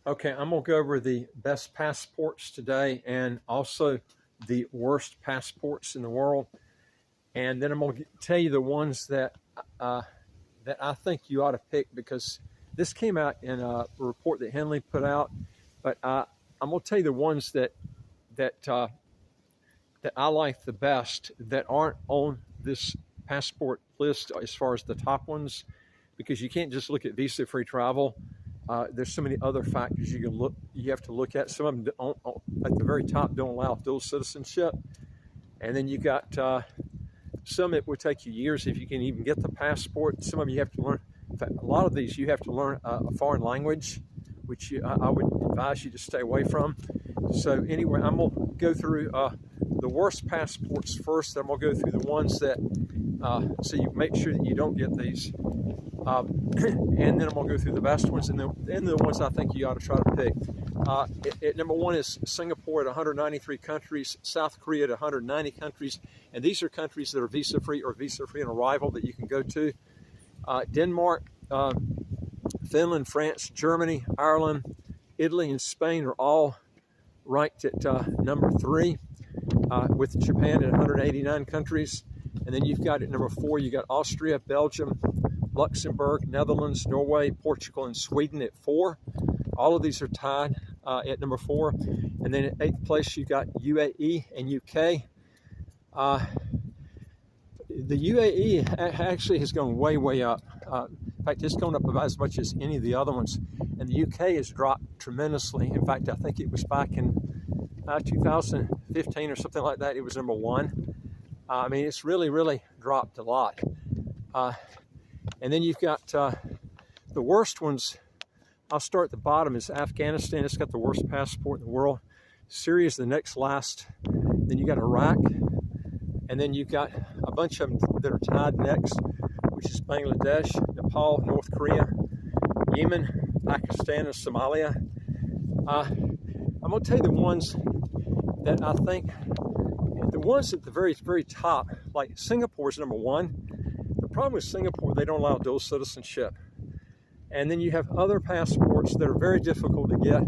Okay, I'm gonna go over the best passports today and also the worst passports in the world. And then I'm gonna tell you the ones uh, that I think you ought to pick because this came out in a report that Henley put out. But I'm gonna tell you the ones that that I like the best that aren't on this passport list as far as the top ones, because you can't just look at visa-free travel. There's so many other factors you have to look at. Some of them at the very top don't allow dual citizenship, and then you got some it would take you years if you can even get the passport. Some of them you have to learn. In fact, a lot of these you have to learn a foreign language, which I would advise you to stay away from. So anyway, I'm gonna go through the worst passports first. Then I'm gonna go through the ones that so you make sure that you don't get these. And then I'm gonna go through the best ones and the ones I think you ought to try to pick. Number one is Singapore at 193 countries, South Korea at 190 countries, and these are countries that are visa-free or visa-free on arrival that you can go to. Denmark, Finland, France, Germany, Ireland, Italy, and Spain are all ranked at number 3, with Japan at 189 countries. And then you've got at number 4, you got Austria, Belgium, Luxembourg, Netherlands, Norway, Portugal, and Sweden at 4. All of these are tied at number 4. And then at 8th place, you got UAE and UK. The UAE actually has gone way, way up. In fact, it's gone up about as much as any of the other ones. And the UK has dropped tremendously. In fact, I think it was back in 2015 or something like that. It was number 1. I mean, it's really, really dropped a lot. And then you've got the worst ones. I'll start at the bottom is Afghanistan. It's got the worst passport in the world. Syria is the next last. Then you got Iraq. And then you've got a bunch of them that are tied next, which is Bangladesh, Nepal, North Korea, Yemen, Pakistan, and Somalia. I'm going to tell you the ones that I think, the ones at the very, very top, like Singapore is number 1. The problem with Singapore, they don't allow dual citizenship. And then you have other passports that are very difficult to get,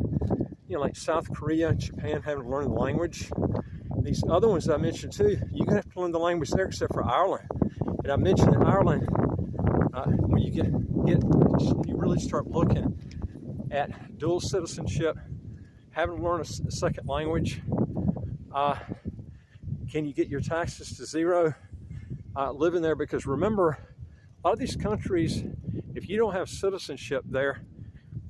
like South Korea, Japan, having to learn the language. These other ones I mentioned too, you're gonna have to learn the language there, except for Ireland. And I mentioned that Ireland, when you really start looking at dual citizenship, having to learn a second language, can you get your taxes to 0 living there? Because remember, a lot of these countries, if you don't have citizenship there,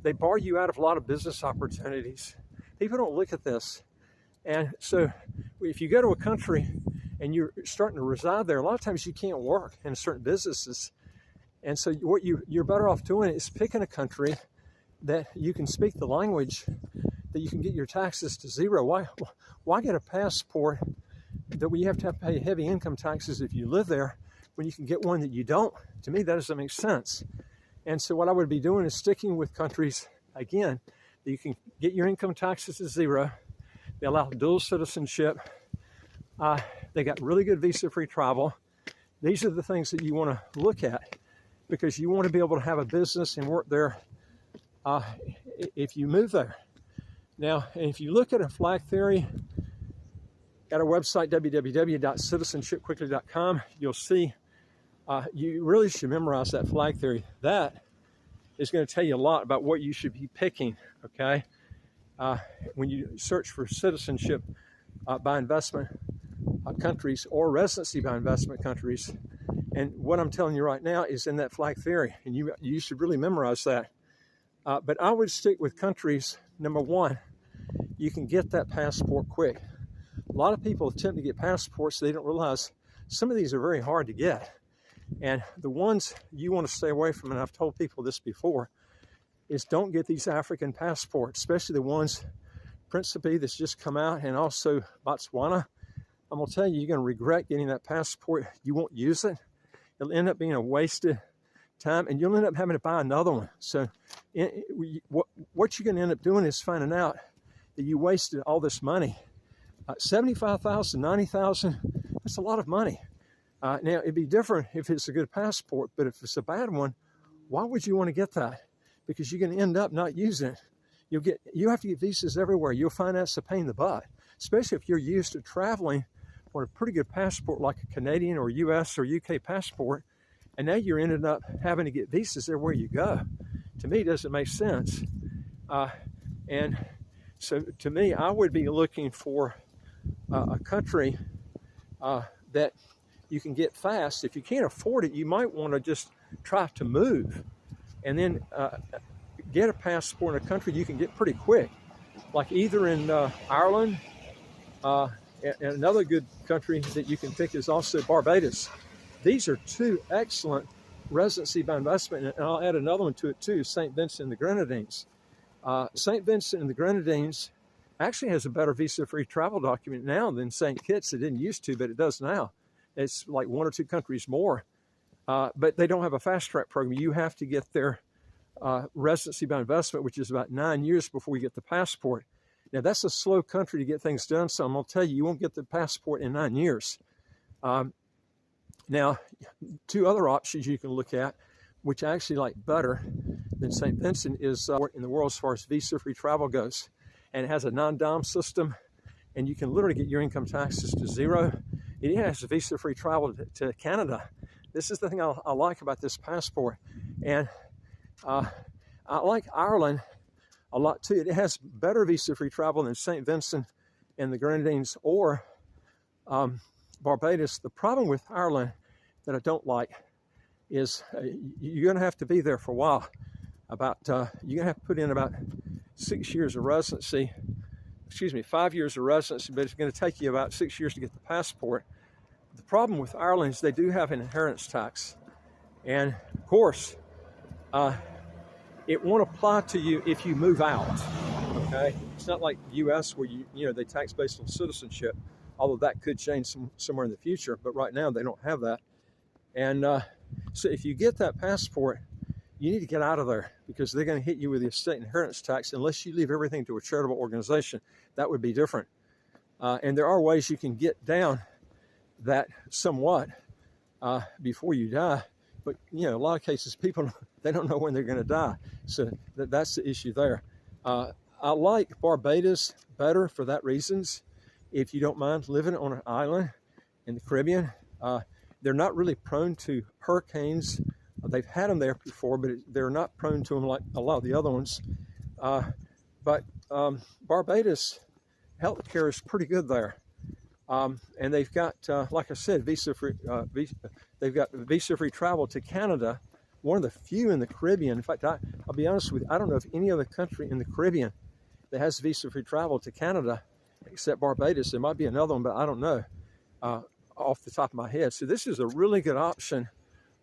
they bar you out of a lot of business opportunities. People don't look at this. And so if you go to a country and you're starting to reside there, a lot of times you can't work in certain businesses. And so what you're better off doing is picking a country that you can speak the language, that you can get your taxes to 0. Why get a passport that we have to pay heavy income taxes if you live there when you can get one that you don't? To me, that doesn't make sense. And so what I would be doing is sticking with countries, again, that you can get your income taxes to 0. They allow dual citizenship. They got really good visa-free travel. These are the things that you want to look at because you want to be able to have a business and work there if you move there. Now, if you look at a flag theory, at our website, www.citizenshipquickly.com, you'll see you really should memorize that flag theory. That is going to tell you a lot about what you should be picking, okay? When you search for citizenship by investment countries or residency by investment countries. And what I'm telling you right now is in that flag theory, and you should really memorize that. But I would stick with countries. Number 1, you can get that passport quick. A lot of people attempt to get passports. They don't realize some of these are very hard to get. And the ones you want to stay away from, and I've told people this before, is don't get these African passports, especially the ones, Principe, that's just come out, and also Botswana. I'm going to tell you, you're going to regret getting that passport. You won't use it. It'll end up being a wasted time, and you'll end up having to buy another one. So what you're going to end up doing is finding out that you wasted all this money. $75,000, $90,000, that's a lot of money. Now, it'd be different if it's a good passport, but if it's a bad one, why would you want to get that? Because you're going to end up not using it. you have to get visas everywhere. You'll find that's a pain in the butt, especially if you're used to traveling on a pretty good passport like a Canadian or US or UK passport, and now you're ended up having to get visas everywhere you go. To me, it doesn't make sense. And so to me, I would be looking for a country that you can get fast. If you can't afford it, you might want to just try to move and then get a passport in a country you can get pretty quick, like either in Ireland, and another good country that you can pick is also Barbados. These are two excellent residency by investment, and I'll add another one to it too, St. Vincent and the Grenadines. St. Vincent and the Grenadines actually has a better visa-free travel document now than St. Kitts. It didn't used to, but it does now. It's like 1 or 2 countries more, but they don't have a fast-track program. You have to get their residency by investment, which is about 9 years before you get the passport. Now, that's a slow country to get things done, so I'm going to tell you, you won't get the passport in 9 years. Now, 2 other options you can look at, which I actually like better than St. Vincent, is in the world as far as visa-free travel goes. And it has a non-dom system, and you can literally get your income taxes to 0. It has visa-free travel to Canada. This is the thing I like about this passport. And I like Ireland a lot too. It has better visa-free travel than St. Vincent and the Grenadines or Barbados. The problem with Ireland that I don't like is you're going to have to be there for a while. You're going to have to put in about 6 years of residency. 5 years of residency, but it's going to take you about 6 years to get the passport. The problem with Ireland is they do have an inheritance tax, and of course, it won't apply to you if you move out. Okay, it's not like the U.S. where they tax based on citizenship, although that could change somewhere in the future. But right now they don't have that, and so if you get that passport, you need to get out of there because they're going to hit you with the estate inheritance tax unless you leave everything to a charitable organization. That would be different. And there are ways you can get down that somewhat before you die. But, a lot of cases, people, they don't know when they're going to die. So that's the issue there. I like Barbados better for that reasons. If you don't mind living on an island in the Caribbean, they're not really prone to hurricanes. They've had them there before, but they're not prone to them like a lot of the other ones. But Barbados healthcare is pretty good there. And they've got, like I said, visa-free. They've got visa-free travel to Canada, one of the few in the Caribbean. In fact, I'll be honest with you, I don't know of any other country in the Caribbean that has visa-free travel to Canada except Barbados. There might be another one, but I don't know off the top of my head. So this is a really good option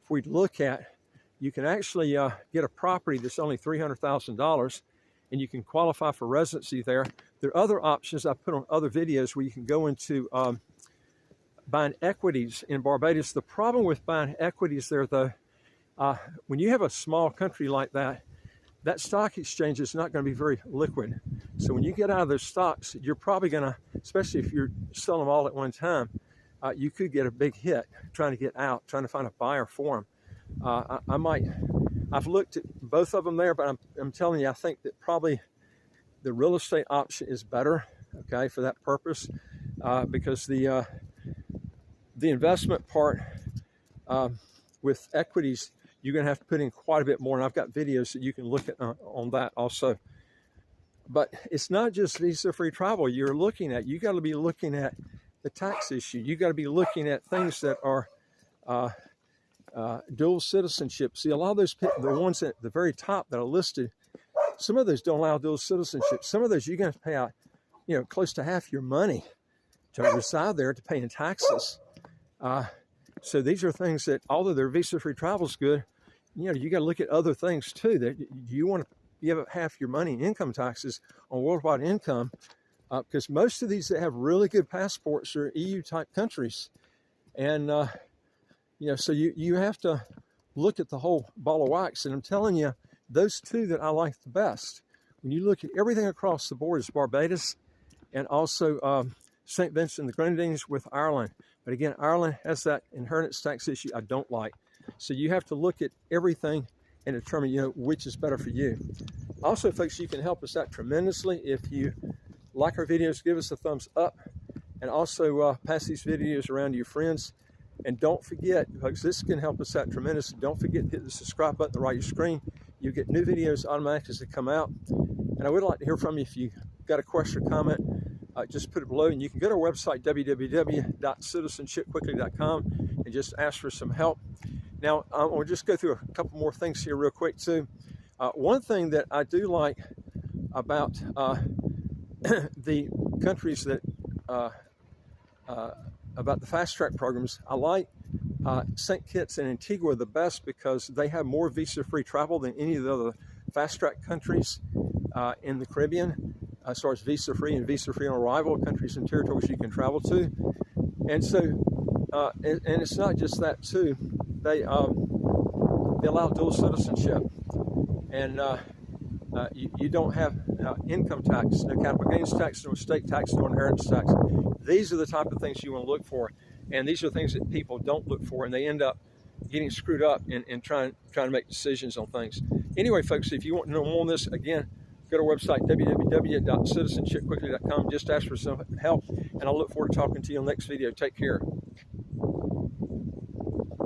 if we look at. You can actually get a property that's only $300,000, and you can qualify for residency there. There are other options I put on other videos where you can go into buying equities in Barbados. The problem with buying equities there, though, when you have a small country like that, that stock exchange is not going to be very liquid. So when you get out of those stocks, you're probably going to, especially if you're selling them all at one time, you could get a big hit trying to get out, trying to find a buyer for them. I've looked at both of them there, but I'm telling you, I think that probably the real estate option is better, okay, for that purpose, because the investment part with equities, you're going to have to put in quite a bit more, and I've got videos that you can look at on that also. But it's not just visa-free travel you're looking at. You got to be looking at the tax issue. You got to be looking at things that are dual citizenship. See, a lot of those, the ones at the very top that are listed, some of those don't allow dual citizenship. Some of those you're going to pay out, close to half your money to reside there to pay in taxes. So these are things that, although their visa-free travel is good, you got to look at other things too. That you want to give up half your money in income taxes on worldwide income, because most of these that have really good passports are EU-type countries, and so you have to look at the whole ball of wax. And I'm telling you, those two that I like the best, when you look at everything across the board, is Barbados and also St. Vincent and the Grenadines with Ireland. But again, Ireland has that inheritance tax issue I don't like. So you have to look at everything and determine, which is better for you. Also, folks, you can help us out tremendously if you like our videos. Give us a thumbs up, and also pass these videos around to your friends. And don't forget, folks, this can help us out tremendously. Don't forget to hit the subscribe button on the right of your screen. You get new videos automatically as they come out. And I would like to hear from you. If you got a question or comment, just put it below. And you can go to our website, www.citizenshipquickly.com, and just ask for some help. Now, we'll just go through a couple more things here real quick, too. One thing that I do like about the countries that about the fast track programs, I like St. Kitts and Antigua the best because they have more visa-free travel than any of the other fast track countries in the Caribbean, as far as visa-free and visa-free on arrival countries and territories you can travel to. And so, and it's not just that too. They allow dual citizenship, and you don't have income tax, no capital gains tax, no estate tax, no inheritance tax. These are the type of things you want to look for, and these are things that people don't look for, and they end up getting screwed up and trying to make decisions on things. Anyway, folks, if you want to know more on this, again, go to our website, www.citizenshipquickly.com. Just ask for some help, and I look forward to talking to you on the next video. Take care.